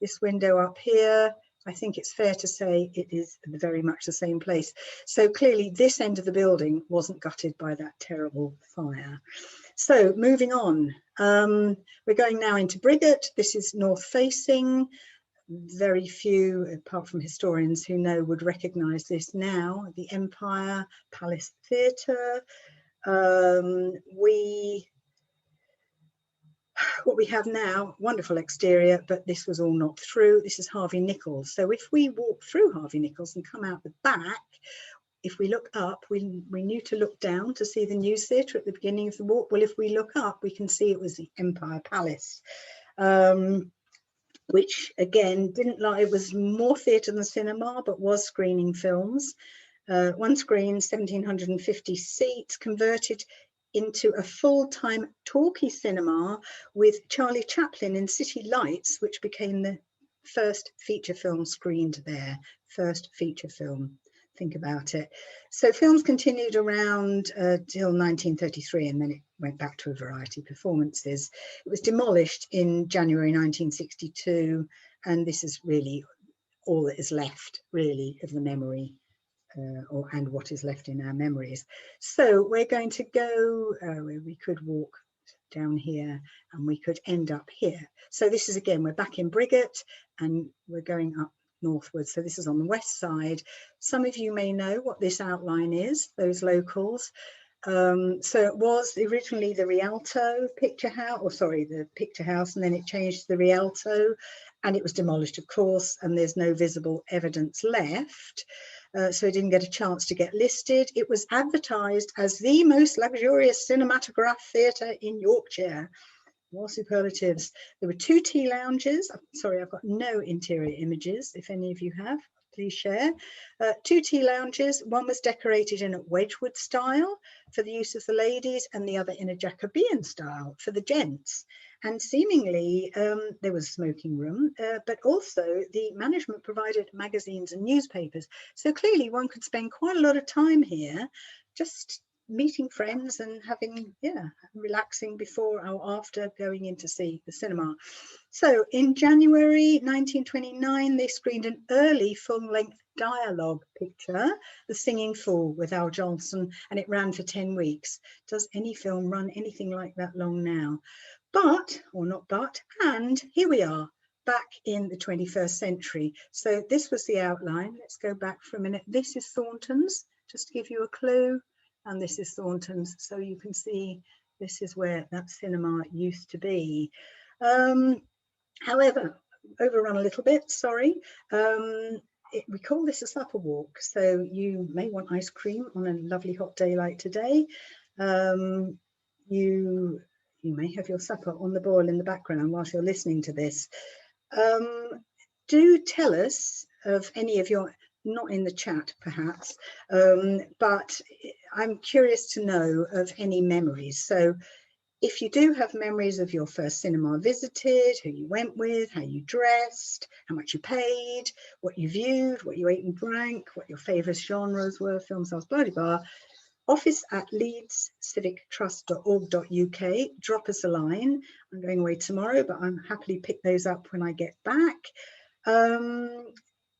this window up here, I think it's fair to say it is very much the same place. So clearly this end of the building wasn't gutted by that terrible fire. So moving on, we're going now into Briggate. This is north facing. Very few, apart from historians who know, would recognise this now. The Empire Palace Theatre. What we have now, wonderful exterior, but this was all knocked through. This is Harvey Nichols. So if we walk through Harvey Nichols and come out the back, if we look up, we knew to look down to see the news theatre at the beginning of the walk. Well, if we look up, we can see it was the Empire Palace, which again, it was more theatre than cinema, but was screening films. 1 screen, 1,750 seats, converted into a full-time talkie cinema with Charlie Chaplin in City Lights, which became the first feature film screened there. First feature film, think about it. So films continued around till 1933, and then it went back to a variety of performances. It was demolished in January 1962, and this is really all that is left, really, of the memory. And what is left in our memories. So we're going to go, we could walk down here, and we could end up here. So this is, again, we're back in Briggate and we're going up northwards. So this is on the west side. Some of you may know what this outline is, those locals. So it was originally the Rialto picture house, or sorry, the picture house, and then it changed to the Rialto, and it was demolished, of course, and there's no visible evidence left. So it didn't get a chance to get listed. It was advertised as the most luxurious cinematograph theatre in Yorkshire. More superlatives. There were 2 tea lounges. Sorry, I've got no interior images. If any of you have, please share. 2 tea lounges. One was decorated in a Wedgwood style for the use of the ladies, and the other in a Jacobean style for the gents. And seemingly there was a smoking room, but also the management provided magazines and newspapers. So clearly one could spend quite a lot of time here just meeting friends and having, relaxing before or after going in to see the cinema. So in January 1929, they screened an early full-length dialogue picture, The Singing Fool with Al Johnson, and it ran for 10 weeks. Does any film run anything like that long now? But, or not but, and here we are, back in the 21st century. So this was the outline. Let's go back for a minute. This is Thornton's, just to give you a clue. And this is Thornton's, so you can see this is where that cinema used to be. However, overrun a little bit, sorry. We call this a supper walk, so you may want ice cream on a lovely hot day like today. You may have your supper on the boil in the background whilst you're listening to this. Do tell us of any of your, not in the chat perhaps, but I'm curious to know of any memories. So if you do have memories of your first cinema visited, who you went with, how you dressed, how much you paid, what you viewed, what you ate and drank, what your favourite genres were, film sales, blah, blah, blah, office@leedscivictrust.org.uk. Drop us a line. I'm going away tomorrow, but I'm happily pick those up when I get back.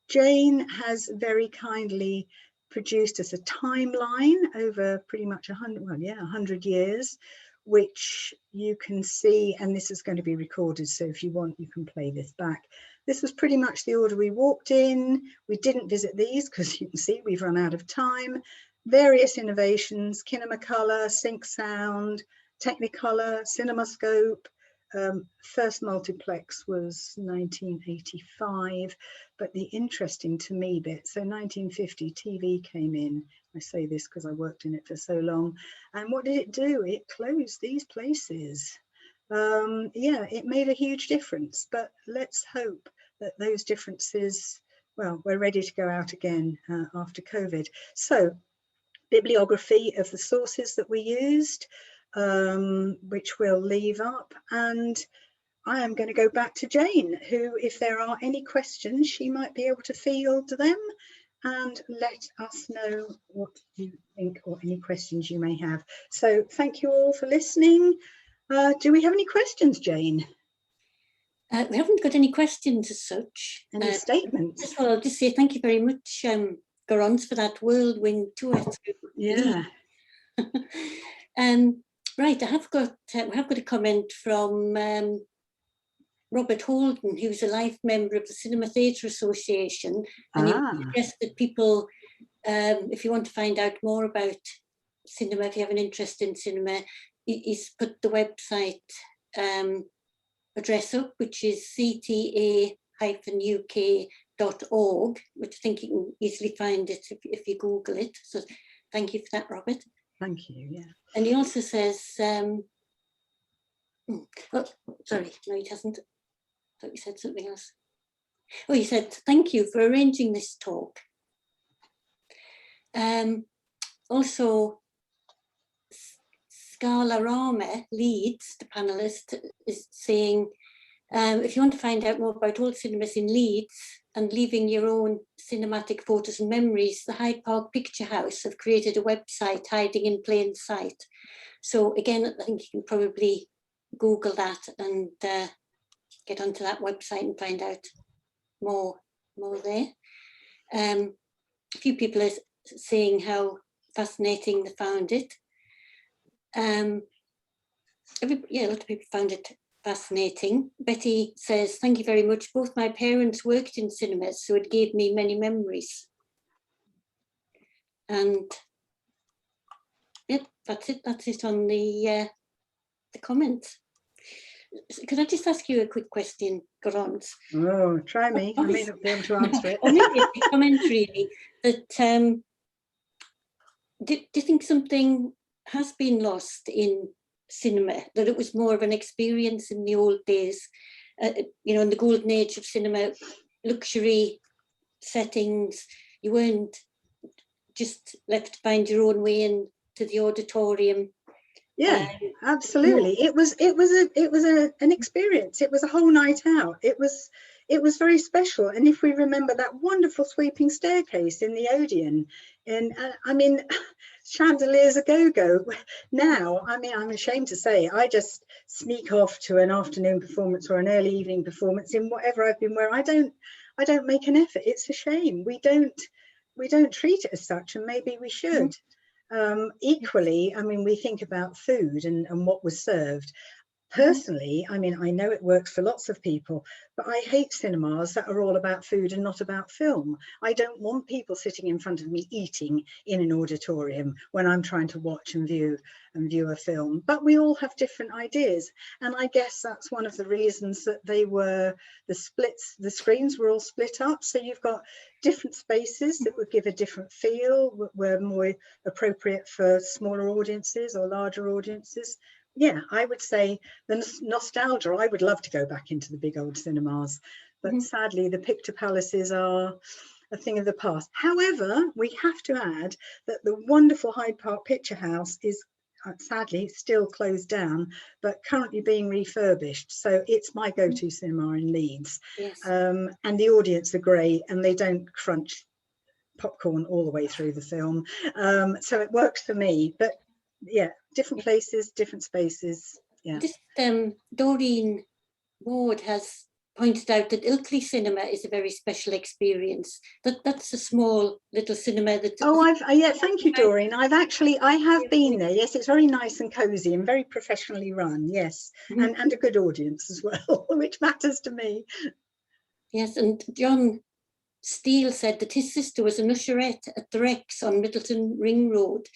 Jane has very kindly produced us a timeline over pretty much 100 years, which you can see, and this is going to be recorded, so if you want you can play this back. This was pretty much the order we walked in. We didn't visit these because you can see we've run out of time. Various innovations: Kinemacolor, Sync Sound, Technicolor, CinemaScope. First multiplex was 1985, but the interesting to me bit, so 1950 TV came in. I say this because I worked in it for so long. And what did it do? It closed these places. It made a huge difference, but let's hope that those differences, well, we're ready to go out again after COVID. So bibliography of the sources that we used, which we'll leave up, and I am going to go back to Jane, who, if there are any questions, she might be able to field them and let us know what you think or any questions you may have. So thank you all for listening. Do we have any questions, Jane? We haven't got any questions as such. Any statements? Well, I'll just say thank you very much, Garance, for that whirlwind tour through. Yeah. Right, we have got a comment from Robert Holden, who's a life member of the Cinema Theatre Association, and he suggested people, if you want to find out more about cinema, if you have an interest in cinema, he's put the website address up, which is cta-uk.org, which I think you can easily find it if you Google it. So thank you for that, Robert. Thank you, yeah. And he also says, oh, sorry, no, he hasn't. I thought he said something else. Oh, he said, thank you for arranging this talk. Also, Scala Rama Leeds, the panellist, is saying, if you want to find out more about old cinemas in Leeds and leaving your own cinematic photos and memories, the Hyde Park Picture House have created a website, Hiding in Plain Sight. So again, I think you can probably Google that and get onto that website and find out more there. A few people are saying how fascinating they found it. a lot of people found it fascinating. Betty says, thank you very much. Both my parents worked in cinemas, so it gave me many memories. And that's it on the comments. Could I just ask you a quick question, Garance? Oh, try me. I may not be able to answer it. Or maybe a comment, really, that do you think something has been lost in cinema, that it was more of an experience in the old days, in the golden age of cinema, luxury settings, you weren't just left to find your own way into the auditorium? Yeah, absolutely. It was an experience. It was a whole night out. It was very special. And if we remember that wonderful sweeping staircase in the Odeon, and I mean, chandeliers a go-go. Now, I mean, I'm ashamed to say, I just sneak off to an afternoon performance or an early evening performance in whatever I've been wearing. I don't make an effort. It's a shame. We don't treat it as such, and maybe we should. Equally, I mean, we think about food and what was served. Personally, I mean, I know it works for lots of people, but I hate cinemas that are all about food and not about film. I don't want people sitting in front of me eating in an auditorium when I'm trying to watch and view a film. But we all have different ideas, and I guess that's one of the reasons that the screens were all split up. So you've got different spaces that would give a different feel, were more appropriate for smaller audiences or larger audiences. Yeah, I would say the nostalgia. I would love to go back into the big old cinemas, but sadly the picture palaces are a thing of the past. However, we have to add that the wonderful Hyde Park Picture House is sadly still closed down, but currently being refurbished. So it's my go-to cinema in Leeds. Yes. And the audience are great, and they don't crunch popcorn all the way through the film. So it works for me. But yeah, different places, different spaces. Yeah. Just Doreen Ward has pointed out that Ilkley Cinema is a very special experience. That's a small little cinema that. Oh, yeah, thank you, Doreen. I have been there. Yes, it's very nice and cozy and very professionally run. Yes, and a good audience as well, which matters to me. Yes, and John Steele said that his sister was an usherette at the Rex on Middleton Ring Road,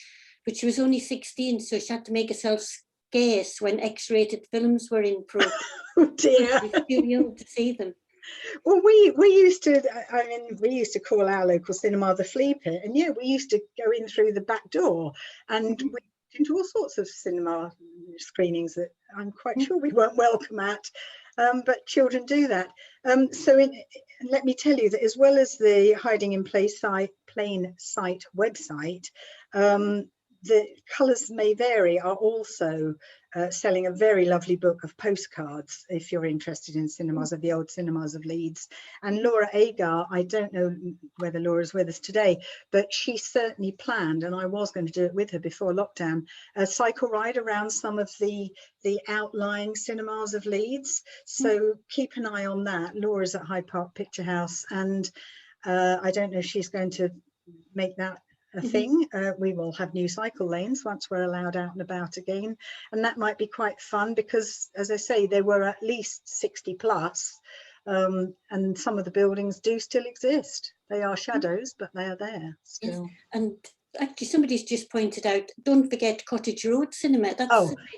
but she was only 16, so she had to make herself scarce when X-rated films were in progress. Oh dear. She was too young to see them. Well, we used to call our local cinema the Flea Pit, and yeah, we used to go in through the back door, and we went into all sorts of cinema screenings that I'm quite sure we weren't welcome at, but children do that. Let me tell you that as well as the Hiding in Plain Sight website, the colours may vary are also selling a very lovely book of postcards if you're interested in cinemas, of the old cinemas of Leeds. And Laura Agar, I don't know whether Laura's with us today, but she certainly planned, and I was going to do it with her before lockdown, a cycle ride around some of the outlying cinemas of Leeds. So keep an eye on that. Laura's at Hyde Park Picture House, and I don't know if she's going to make that a thing. We will have new cycle lanes once we're allowed out and about again, and that might be quite fun because, as I say, there were at least 60 plus, and some of the buildings do still exist. They are shadows, but they are there still. Yes. And actually somebody's just pointed out, don't forget Cottage Road Cinema.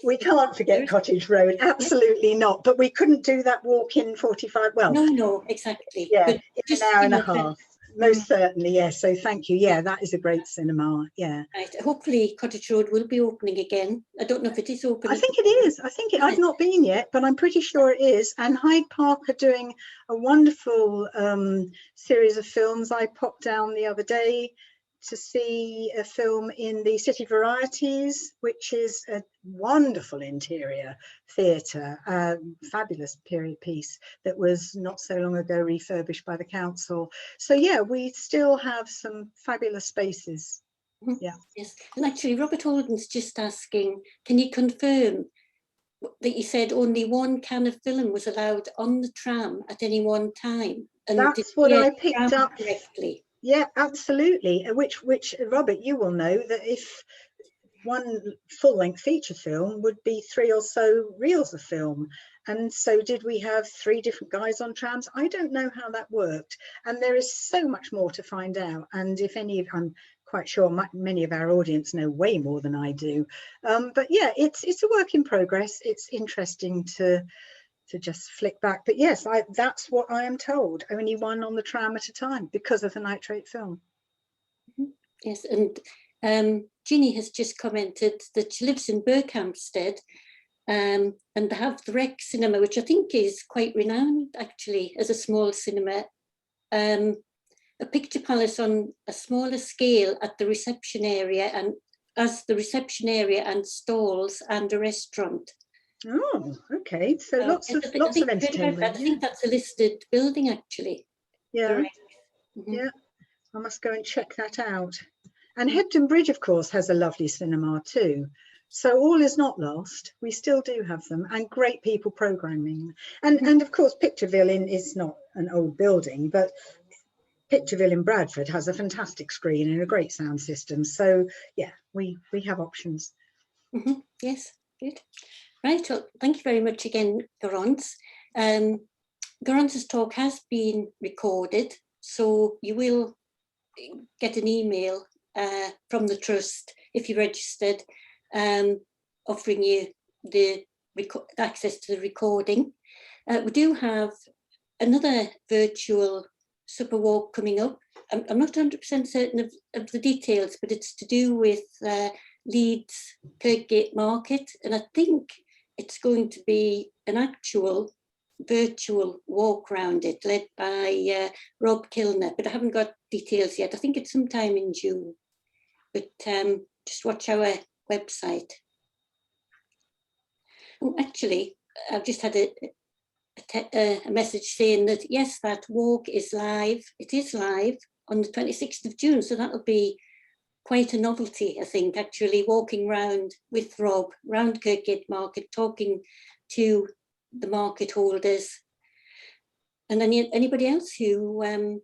We can't forget Cottage Road, absolutely not, but we couldn't do that walk in 45, well no exactly, yeah, but just an hour and a half. Most certainly, yes. So thank you. Yeah, that is a great cinema. Yeah. Right. Hopefully Cottage Road will be opening again. I don't know if it is open. I think it is. I've not been yet, but I'm pretty sure it is. And Hyde Park are doing a wonderful series of films. I popped down the other day to see a film in the City Varieties, which is a wonderful interior theatre, fabulous period piece that was not so long ago refurbished by the council. So yeah, we still have some fabulous spaces. Yeah. Yes, and actually Robert Holden's just asking, can you confirm that you said only one can of film was allowed on the tram at any one time? And that's what I picked up correctly. Yeah, absolutely. Which Robert, you will know that if one full-length feature film would be 3 or so reels of film. And so did we have 3 different guys on trams? I don't know how that worked. And there is so much more to find out. And if any of, I'm quite sure many of our audience know way more than I do. But yeah, it's a work in progress. It's interesting to just flick back. But yes, that's what I am told. Only one on the tram at a time because of the nitrate film. Yes, and Ginny has just commented that she lives in Berkhamsted, and they have the Rec Cinema, which I think is quite renowned actually as a small cinema. A picture palace on a smaller scale at the reception area, and as the reception area and stalls and a restaurant. Oh, okay. So lots of entertainment. I think that's a listed building actually. Yeah. Yeah. I must go and check that out. And Hebden Bridge, of course, has a lovely cinema too. So all is not lost. We still do have them, and great people programming. And of course, Pictureville is not an old building, but Pictureville in Bradford has a fantastic screen and a great sound system. So yeah, we have options. Yes, good. Right, well, thank you very much again, Garance. Garance's talk has been recorded, so you will get an email from the Trust if you registered, offering you the access to the recording. We do have another virtual supper walk coming up. I'm not 100% certain of the details, but it's to do with Leeds Kirkgate Market, and I think it's going to be an actual virtual walk around it led by Rob Kilner, but I haven't got details yet. I think it's sometime in June, but just watch our website. Oh, actually, I've just had a message saying that yes, that walk is live. It is live on the 26th of June, so that'll be quite a novelty, I think, actually walking round with Rob round Kirkgate Market, talking to the market holders and anybody else who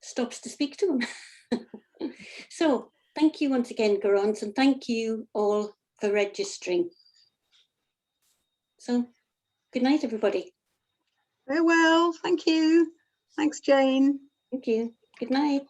stops to speak to them. So thank you once again, Garance, and thank you all for registering. So good night, everybody. Very well, thank you. Thanks, Jane. Thank you. Good night.